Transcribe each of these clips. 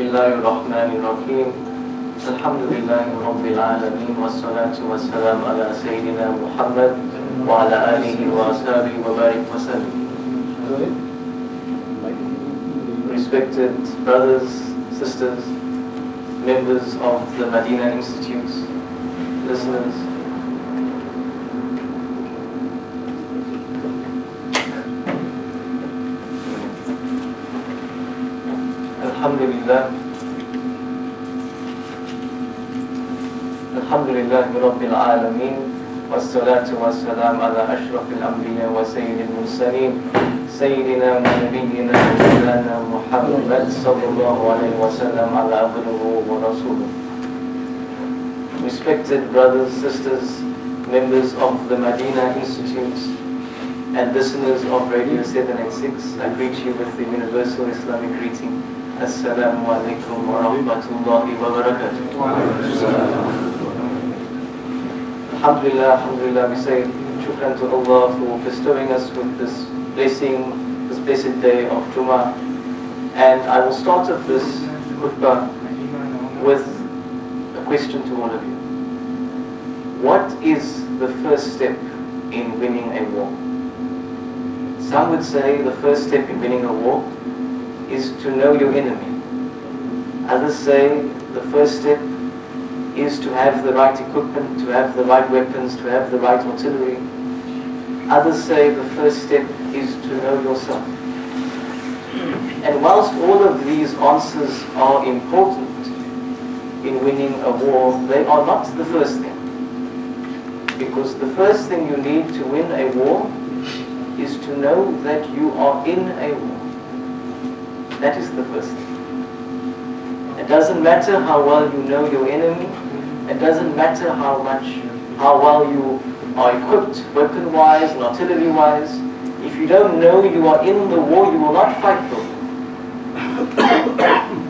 Bismillahir Rahmanir Rahim. Alhamdulillahi Rabbil Alameen. Wassalatu wassalam ala Sayyidina Muhammad wa ala alihi wa ashabihi wa barik wa sallam. Respected brothers, sisters, members of the Madina Institute, listeners, Alhamdulillah, Alhamdulillahi Rabbil Alameen, wassalatu wassalam ala ashrafil anbiya wa sayyidil mursaleen, Sayyidina wa nabiyyina wa maulana Muhammad sallallahu alayhi wa sallam ala abduhu wa rasuluh. Respected brothers, sisters, members of the Madina Institute, and listeners of Radio 786, I greet you with the universal Islamic greeting. Assalamu alaikum wa rahmatullahi wa barakatuh. Alhamdulillah, alhamdulillah, we say shukran to Allah for bestowing us with this blessing, this blessed day of Jumuah. And I will start off this khutbah with a question to all of you. What is the first step in winning a war? Some would say the first step in winning a war is to know your enemy. Others say the first step is to have the right equipment, to have the right weapons, to have the right artillery. Others say the first step is to know yourself. And whilst all of these answers are important in winning a war, they are not the first thing. Because the first thing you need to win a war is to know that you are in a war. That is the first thing. It doesn't matter how well you know your enemy. It doesn't matter how well you are equipped weapon-wise and artillery-wise. If you don't know you are in the war, you will not fight the war.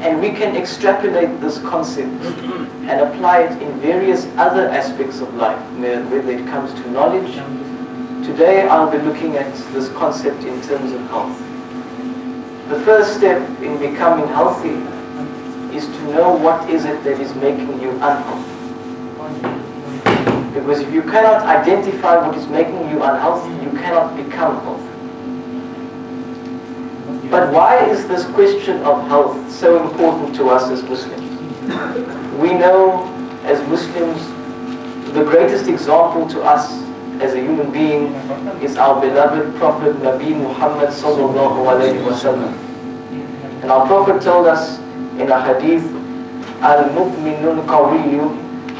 And we can extrapolate this concept and apply it in various other aspects of life, whether it comes to knowledge. Today I'll be looking at this concept in terms of health. The first step in becoming healthy is to know what is it that is making you unhealthy. Because if you cannot identify what is making you unhealthy, you cannot become healthy. But why is this question of health so important to us as Muslims? We know as Muslims, the greatest example to us as a human being is our beloved Prophet Nabi Muhammad sallallahu alayhi wa sallam. And our Prophet told us in a hadith, Al-mu'minun qawiyyu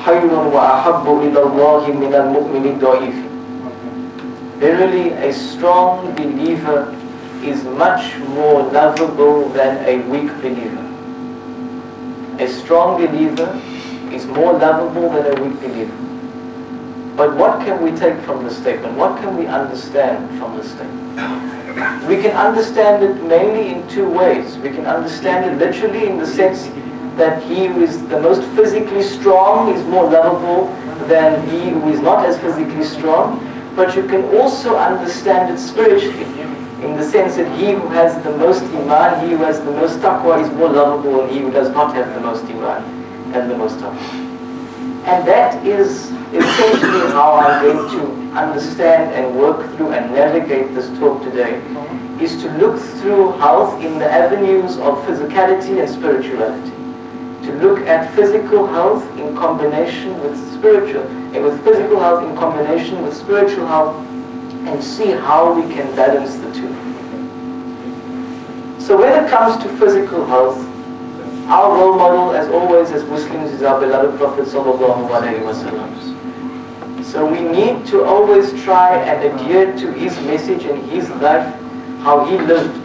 hayrun wa ahabbu ila Allahi min al-mu'mini da'if. Verily, a strong believer is much more lovable than a weak believer. A strong believer is more lovable than a weak believer. But what can we take from this statement? What can we understand from this statement? We can understand it mainly in two ways. We can understand it literally in the sense that he who is the most physically strong is more lovable than he who is not as physically strong. But you can also understand it spiritually in the sense that he who has the most iman, he who has the most taqwa is more lovable than he who does not have the most iman and the most taqwa. And that is essentially how I'm going to understand and work through and navigate this talk today, is to look through health in the avenues of physicality and spirituality. To look at physical health in combination with spiritual, and with physical health in combination with spiritual health, and see how we can balance the two. So when it comes to physical health, our role model, as always, as Muslims, is our beloved Prophet sallallahu alaihi wasallam. So we need to always try and adhere to his message and his life, how he lived.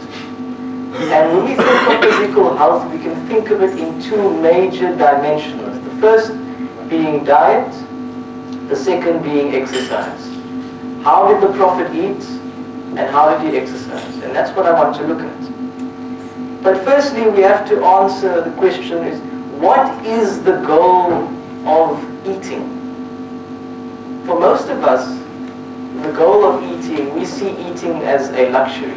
And when we think of physical health, we can think of it in two major dimensions. The first being diet, the second being exercise. How did the Prophet eat and how did he exercise? And that's what I want to look at. But firstly, we have to answer the question is, what is the goal of eating? For most of us, the goal of eating, we see eating as a luxury,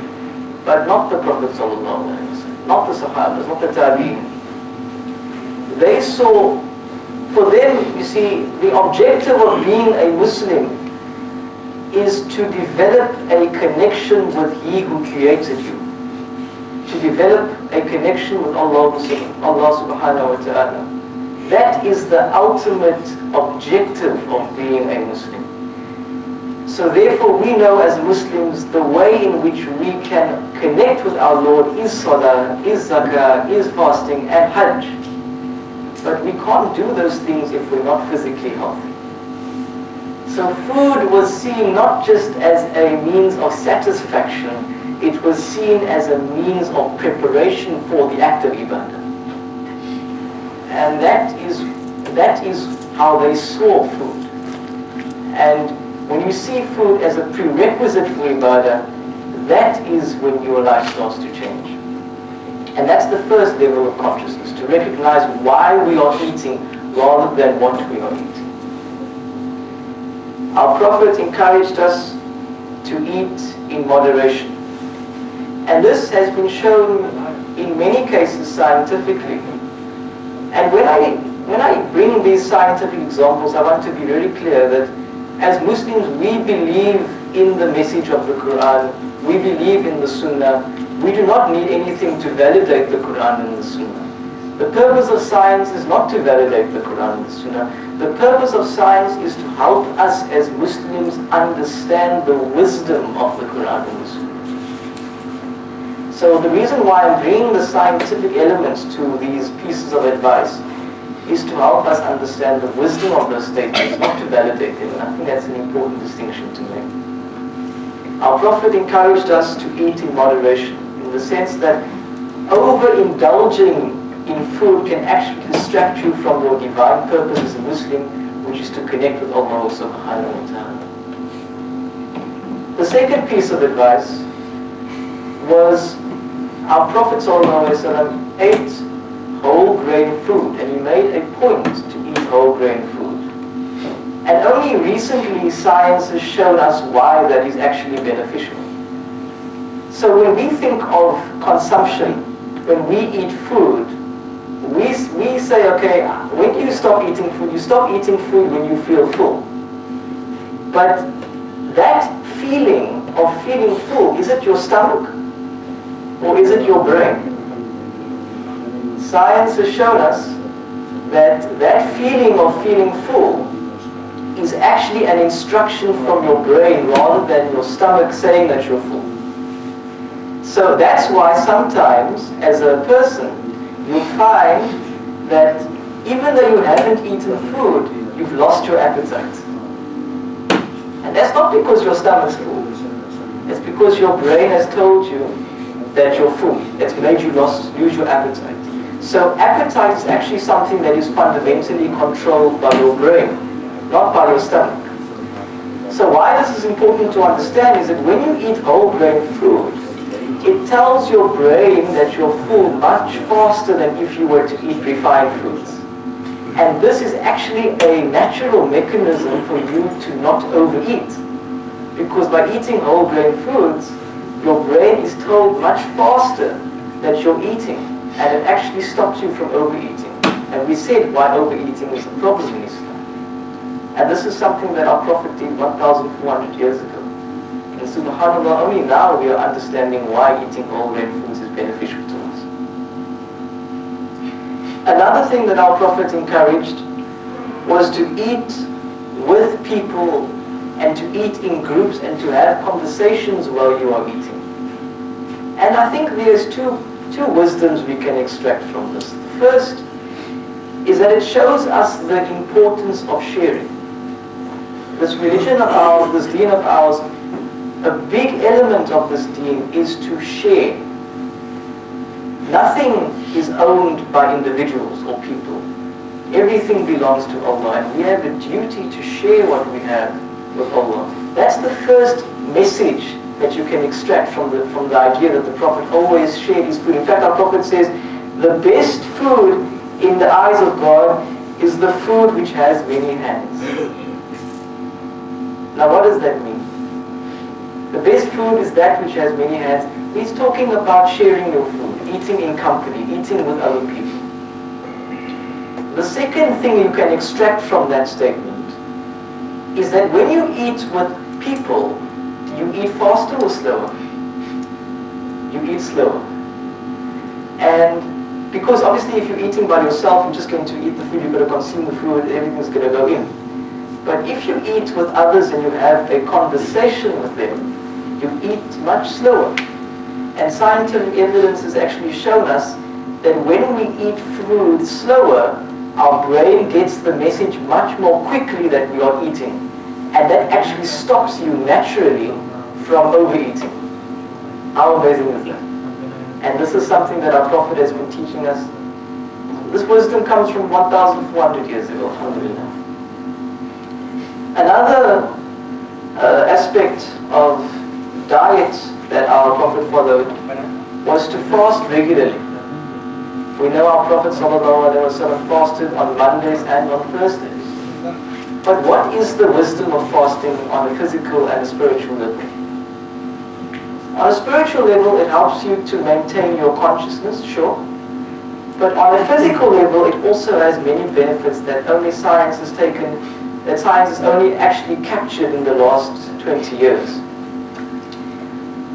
but not the Prophet ﷺ, not the Sahabas, not the Tabi'in. they saw, for them, you see, the objective of being a Muslim is to develop a connection with He who created you. To develop a connection with Allah subhanahu wa ta'ala. That is the ultimate objective of being a Muslim. So therefore we know as Muslims the way in which we can connect with our Lord is salah, is zakah, is fasting and hajj. But we can't do those things if we're not physically healthy. So food was seen not just as a means of satisfaction, it was seen as a means of preparation for the act of ibadah. And that is how they saw food. And when you see food as a prerequisite for ibadah, that is when your life starts to change. And that's the first level of consciousness, to recognize why we are eating rather than what we are eating. Our Prophet encouraged us to eat in moderation. And this has been shown in many cases scientifically. And when I bring these scientific examples, I want to be very clear that as Muslims, we believe in the message of the Quran, we believe in the Sunnah. We do not need anything to validate the Quran and the Sunnah. The purpose of science is not to validate the Quran and the Sunnah. The purpose of science is to help us as Muslims understand the wisdom of the Quran and the Sunnah. So the reason why I'm bringing the scientific elements to these pieces of advice is to help us understand the wisdom of those statements, not to validate them. And I think that's an important distinction to make. Our Prophet encouraged us to eat in moderation, in the sense that overindulging in food can actually distract you from your divine purpose as a Muslim, which is to connect with Allah subhanahu wa ta'ala. The second piece of advice was our Prophet ﷺ ate whole grain food, and he made a point to eat whole grain food. And only recently science has shown us why that is actually beneficial. So when we think of consumption, when we eat food, we say, okay, when do you stop eating food? You stop eating food when you feel full. But that feeling of feeling full, is it your stomach? Or is it your brain? Science has shown us that that feeling of feeling full is actually an instruction from your brain rather than your stomach saying that you're full. So that's why sometimes as a person you'll find that even though you haven't eaten food, you've lost your appetite. And that's not because your stomach's full. It's because your brain has told you that you're full. It's made you lose your appetite. So appetite is actually something that is fundamentally controlled by your brain, not by your stomach. So why this is important to understand is that when you eat whole grain food, it tells your brain that you're full much faster than if you were to eat refined foods. And this is actually a natural mechanism for you to not overeat. Because by eating whole grain foods, your brain is told much faster that you're eating, and it actually stops you from overeating. And we said why overeating is a problem in Islam. And this is something that our Prophet did 1,400 years ago. And subhanAllah, only now we are understanding why eating whole grain foods is beneficial to us. Another thing that our Prophet encouraged was to eat with people and to eat in groups and to have conversations while you are eating. And I think there's two wisdoms we can extract from this. The first is that it shows us the importance of sharing. This religion of ours, this deen of ours, a big element of this deen is to share. Nothing is owned by individuals or people. Everything belongs to Allah, and we have a duty to share what we have with Allah. That's the first message that you can extract from the idea that the Prophet always shared his food. In fact, our Prophet says, the best food in the eyes of God is the food which has many hands. Now what does that mean? The best food is that which has many hands. He's talking about sharing your food, eating in company, eating with other people. The second thing you can extract from that statement is that when you eat with people, you eat faster or slower? You eat slower. And because obviously if you're eating by yourself, you're just going to eat the food, you've got to consume the food, everything's going to go in. But if you eat with others and you have a conversation with them, you eat much slower. And scientific evidence has actually shown us that when we eat food slower, our brain gets the message much more quickly that we are eating. And that actually stops you naturally from overeating. How amazing is that? And this is something that our Prophet has been teaching us. This wisdom comes from 1,400 years ago, alhamdulillah. Another aspect of diet that our Prophet followed was to fast regularly. We know our Prophet ﷺ fasted on Mondays and on Thursdays. But what is the wisdom of fasting on a physical and a spiritual level? On a spiritual level, it helps you to maintain your consciousness, sure. But on a physical level, it also has many benefits that only science has taken, that science has only actually captured in the last 20 years.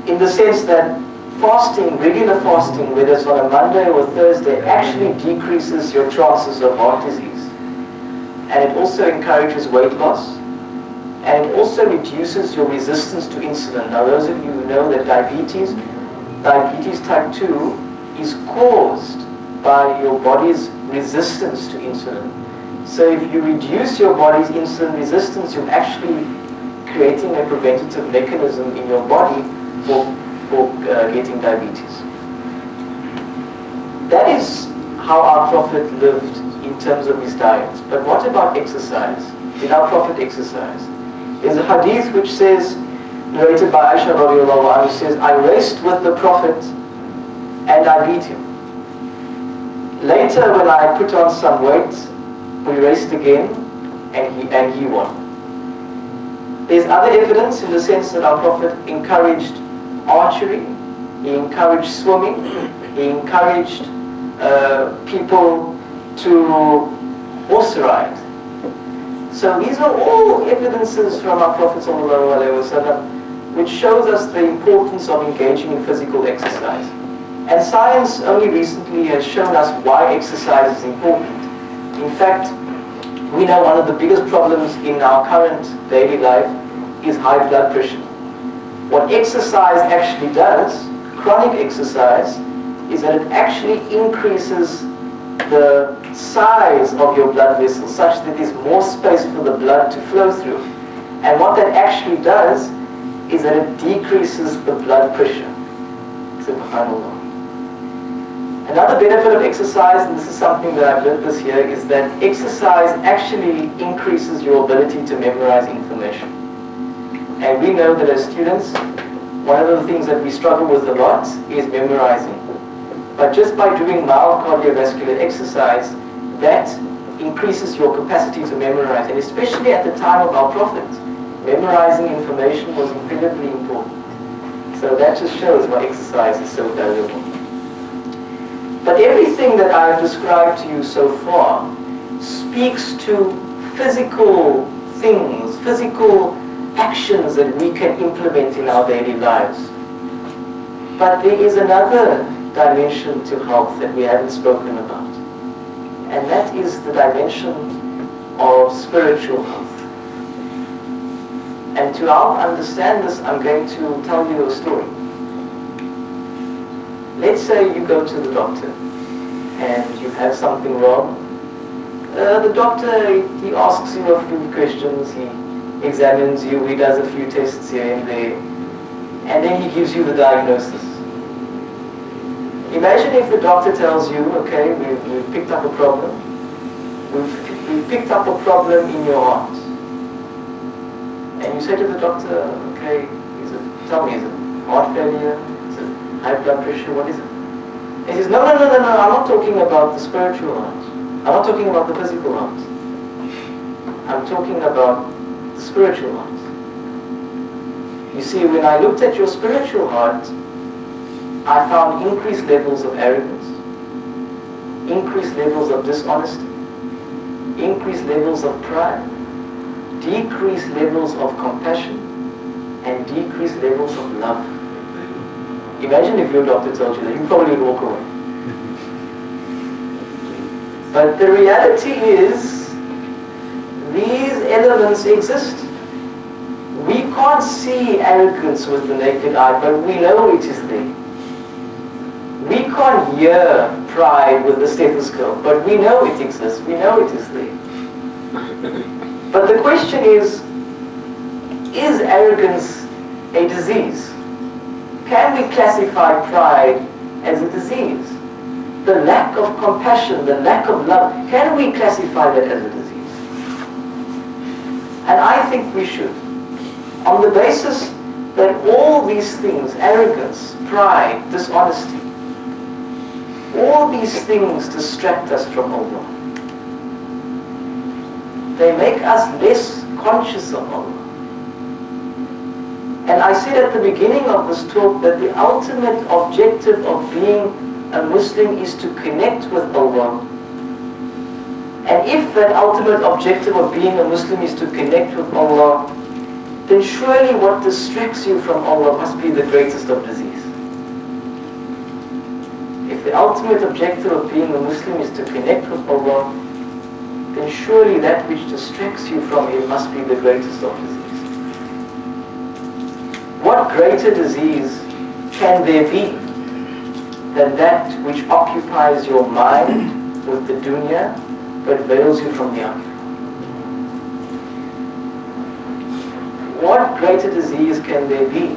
In the sense that fasting, regular fasting, whether it's on a Monday or Thursday, actually decreases your chances of heart disease. And it also encourages weight loss. And it also reduces your resistance to insulin. Now those of you who know that diabetes type 2 is caused by your body's resistance to insulin. So if you reduce your body's insulin resistance, you're actually creating a preventative mechanism in your body for getting diabetes. That is how our Prophet lived in terms of his diet. But what about exercise? Did our Prophet exercise? There's a hadith which says, narrated by Aisha radiallahu anha, says, I raced with the Prophet and I beat him. Later when I put on some weight, we raced again and he won. There's other evidence in the sense that our Prophet encouraged archery, he encouraged swimming, he encouraged people to horse ride. So these are all evidences from our Prophet ﷺ which shows us the importance of engaging in physical exercise. And science only recently has shown us why exercise is important. In fact, we know one of the biggest problems in our current daily life is high blood pressure. What exercise actually does, chronic exercise, is that it actually increases the size of your blood vessels such that there's more space for the blood to flow through. And what that actually does is that it decreases the blood pressure. Subhanallah. Another benefit of exercise, and this is something that I've learned this year, is that exercise actually increases your ability to memorize information. And we know that as students, one of the things that we struggle with a lot is memorizing. But just by doing mild cardiovascular exercise, that increases your capacity to memorize. And especially at the time of our Prophet, memorizing information was incredibly important. So that just shows why exercise is so valuable. But everything that I've described to you so far speaks to physical things, physical actions that we can implement in our daily lives. But there is another dimension to health that we haven't spoken about. And that is the dimension of spiritual health. And to help understand this, I'm going to tell you a story. Let's say you go to the doctor and you have something wrong. The doctor, he asks you a few questions, he examines you, he does a few tests here and there, and then he gives you the diagnosis. Imagine if the doctor tells you, okay, we've picked up a problem. We've picked up a problem in your heart. And you say to the doctor, okay, tell me, is it heart failure? Is it high blood pressure? What is it? And he says, no, I'm not talking about the spiritual heart. I'm not talking about the physical heart. I'm talking about the spiritual heart. You see, when I looked at your spiritual heart, I found increased levels of arrogance, increased levels of dishonesty, increased levels of pride, decreased levels of compassion, and decreased levels of love. Imagine if your doctor told you that, you probably would walk away. But the reality is, these elements exist. We can't see arrogance with the naked eye, but we know it is there. We can't hear pride with the stethoscope, but we know it exists. We know it is there. But the question is arrogance a disease? Can we classify pride as a disease? The lack of compassion, the lack of love, can we classify that as a disease? And I think we should. On the basis that all these things, arrogance, pride, dishonesty, all these things distract us from Allah. They make us less conscious of Allah. And I said at the beginning of this talk that the ultimate objective of being a Muslim is to connect with Allah. And if that ultimate objective of being a Muslim is to connect with Allah, then surely what distracts you from Allah must be the greatest of disease. If the ultimate objective of being a Muslim is to connect with Allah, then surely that which distracts you from Him must be the greatest of disease. What greater disease can there be than that which occupies your mind with the dunya but veils you from the akhirah? What greater disease can there be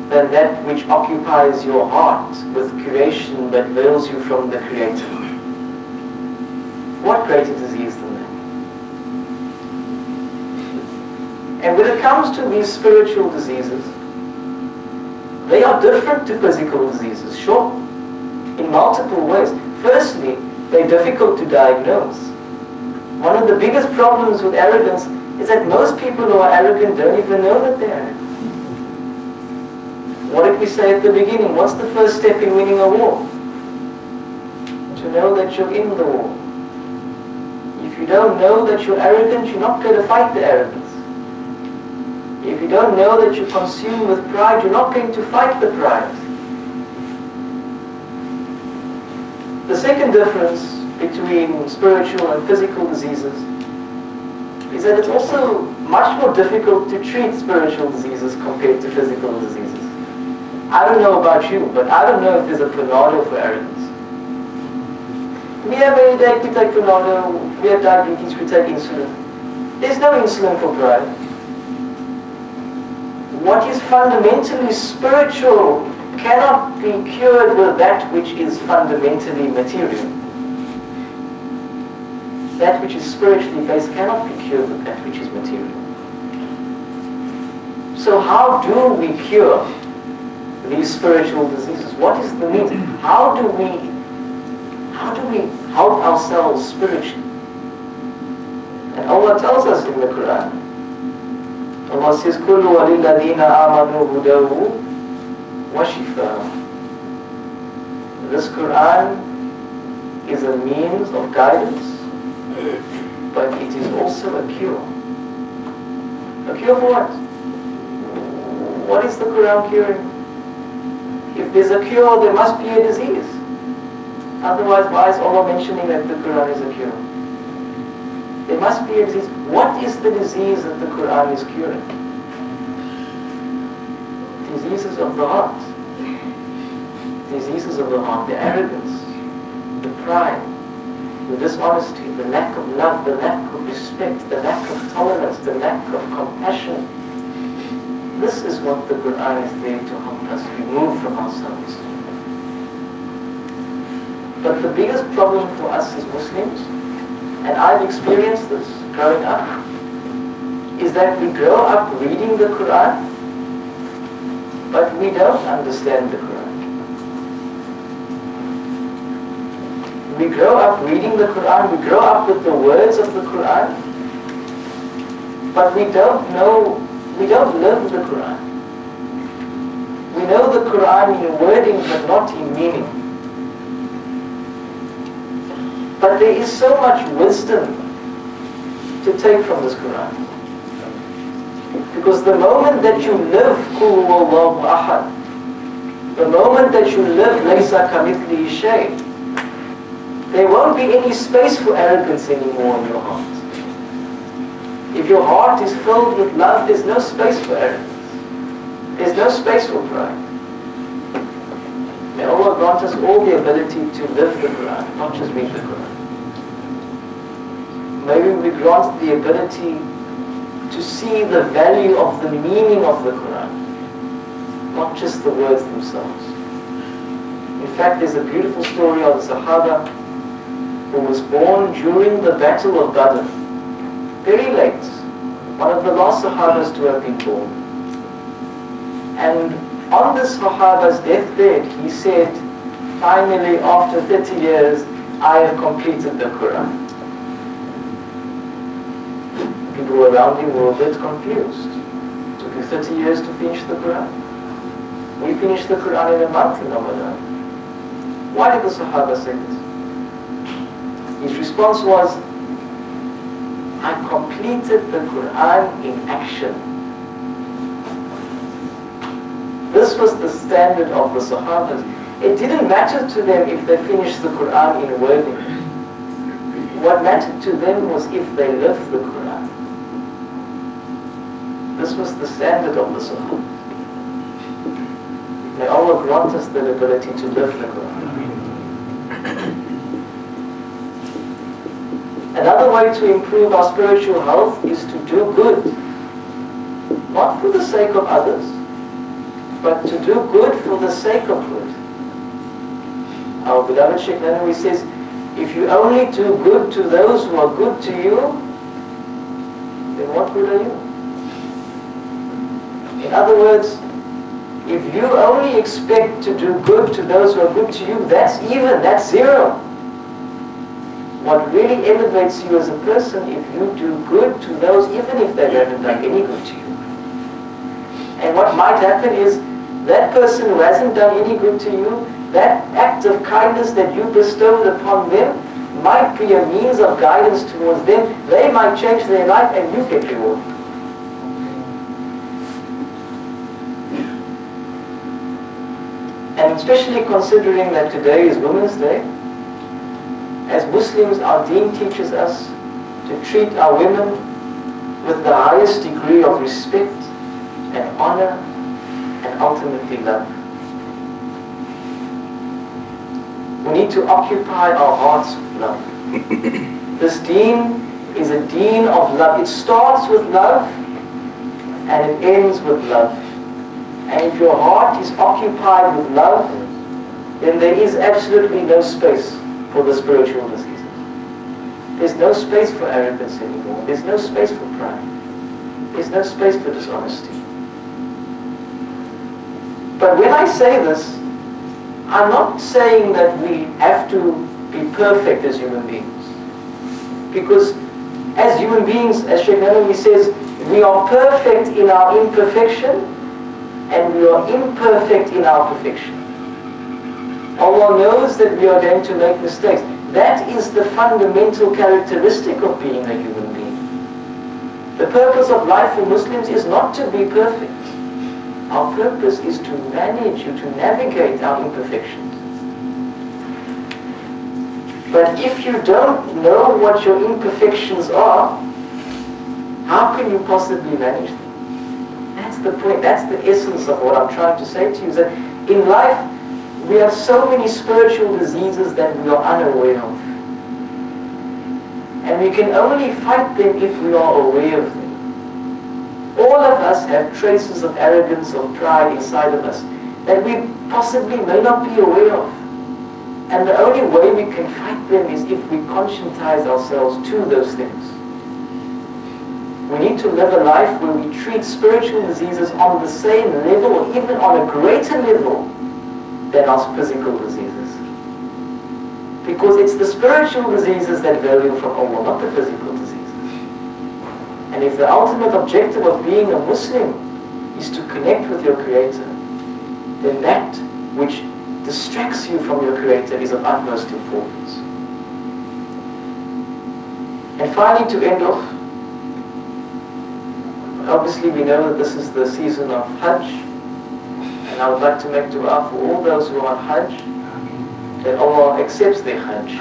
than that which occupies your heart with creation but veils you from the Creator? What greater disease than that? And when it comes to these spiritual diseases, they are different to physical diseases, sure, in multiple ways. Firstly, they're difficult to diagnose. One of the biggest problems with arrogance is that most people who are arrogant don't even know that they are arrogant. What did we say at the beginning? What's the first step in winning a war? To know that you're in the war. If you don't know that you're arrogant, you're not going to fight the arrogance. If you don't know that you're consumed with pride, you're not going to fight the pride. The second difference between spiritual and physical diseases is that it's also much more difficult to treat spiritual diseases compared to physical diseases. I don't know about you, but I don't know if there's a Panado for arrogance. We have a headache, we take Panado. We have diabetes, we take insulin. There's no insulin for pride. What is fundamentally spiritual cannot be cured with that which is fundamentally material. That which is spiritually based cannot be cured with that which is material. So how do we cure these spiritual diseases? What is the means? How do we help ourselves spiritually? And Allah tells us in the Quran, Allah says, كُلُّ وَلِلَّذِينَ آمَنُوا هُدَوْا وَشِفَاءً. This Quran is a means of guidance, but it is also a cure. A cure for what? What is the Quran curing? If there's a cure, there must be a disease. Otherwise, why is Allah mentioning that the Quran is a cure? There must be a disease. What is the disease that the Quran is curing? Diseases of the heart. Diseases of the heart, the arrogance, the pride, the dishonesty, the lack of love, the lack of respect, the lack of tolerance, the lack of compassion. This is what the Quran is there to help us remove from ourselves. But the biggest problem for us as Muslims, and I've experienced this growing up, is that we grow up reading the Quran, but we don't understand the Quran. We grow up reading the Quran, we grow up with the words of the Quran, but we don't live the Quran. We know the Quran in wording, but not in meaning. But there is so much wisdom to take from this Quran. Because the moment that you live Qul Huwallahu Ahad, the moment that you live Laysa Kamithlihi Shay, there won't be any space for arrogance anymore in your heart. If your heart is filled with love, there's no space for arrogance. There's no space for pride. May Allah grant us all the ability to live the Quran, not just read the Quran. Maybe we grant the ability to see the value of the meaning of the Quran, not just the words themselves. In fact, there's a beautiful story of the Sahaba who was born during the Battle of Badr, very late, one of the last Sahabas to have been born. And on this Sahaba's deathbed, he said, finally, after 30 years, I have completed the Quran. People around him were a bit confused. It took you 30 years to finish the Quran. We finished the Quran in a month in Ramadan. Why did the Sahaba say this? His response was, I completed the Quran in action. This was the standard of the Sahabas. It didn't matter to them if they finished the Quran in wording. What mattered to them was if they lived the Quran. This was the standard of the Sahabas. May Allah grant us the ability to live the Quran. Another way to improve our spiritual health is to do good. Not for the sake of others, but to do good for the sake of good. Our beloved Sheikh Nanawi says, if you only do good to those who are good to you, then what good are you? In other words, if you only expect to do good to those who are good to you, that's even, that's zero. What really elevates you as a person, if you do good to those, even if they haven't done any good to you. And what might happen is, that person who hasn't done any good to you, that act of kindness that you bestowed upon them might be a means of guidance towards them. They might change their life and you get rewarded. And especially considering that today is Women's Day, as Muslims, our deen teaches us to treat our women with the highest degree of respect and honor and ultimately love. We need to occupy our hearts with love. This deen is a deen of love. It starts with love and it ends with love. And if your heart is occupied with love, then there is absolutely no space for the spiritual diseases. There's no space for arrogance anymore. There's no space for pride. There's no space for dishonesty. But when I say this, I'm not saying that we have to be perfect as human beings. Because as human beings, as Sheikh Nanawi says, we are perfect in our imperfection and we are imperfect in our perfection. Allah knows that we are going to make mistakes. That is the fundamental characteristic of being a human being. The purpose of life for Muslims is not to be perfect. Our purpose is to manage you, to navigate our imperfections. But if you don't know what your imperfections are, how can you possibly manage them? That's the point, that's the essence of what I'm trying to say to you, is that in life, we have so many spiritual diseases that we are unaware of. And we can only fight them if we are aware of them. All of us have traces of arrogance, of pride inside of us that we possibly may not be aware of. And the only way we can fight them is if we conscientize ourselves to those things. We need to live a life where we treat spiritual diseases on the same level or even on a greater level than our physical diseases. Because it's the spiritual diseases that vary from Allah, not the physical diseases. And if the ultimate objective of being a Muslim is to connect with your Creator, then that which distracts you from your Creator is of utmost importance. And finally, to end off, obviously we know that this is the season of Hajj, and I would like to make dua for all those who are on Hajj, that Allah accepts their Hajj.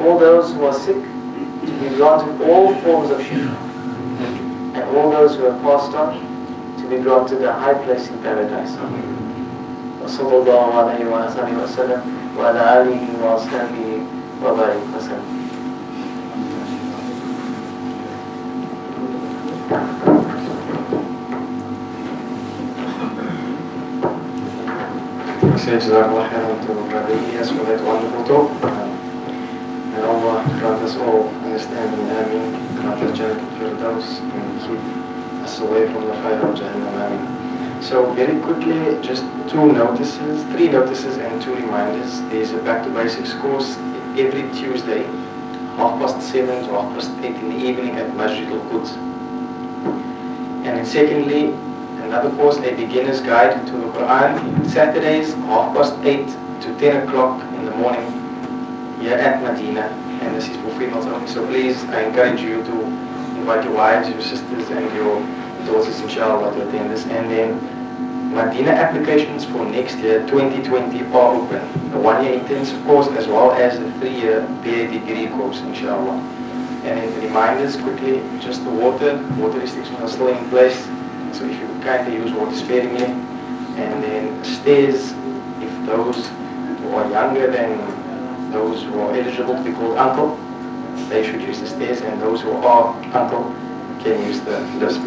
All those who are sick, to be granted all forms of shifa, and all those who have passed on, to be granted a high place in paradise. وصلى الله عليه وآله وسلم وعلى آله وأصحابه وبارك وسلم. Jazakallah khairan to Brother Ilyaas for that wonderful talk. And Allah grant us all understanding, Ameen. Grant us Jannah Firdaus and keep us away from the fire of Jahannam, Ameen. So very quickly, just three notices and two reminders. There's a Back to Basics course every Tuesday, 7:30 to 8:30 in the evening at Masjid Al-Quds. And then secondly, another course, a beginner's guide to the Quran, Saturdays, 8:30 to 10 o'clock in the morning here at Madina, and this is for females only. So please, I encourage you to invite your wives, your sisters, and your daughters, inshallah, to attend this. And then Madina applications for next year, 2020, are open. The 1-year intensive course as well as the 3-year BA degree course, inshallah. And then the reminders quickly, just the water restrictions are still in place. So if you kindly use water sparingly, and then stairs, if those who are younger than those who are eligible to be called uncle, they should use the stairs, and those who are uncle can use the lift.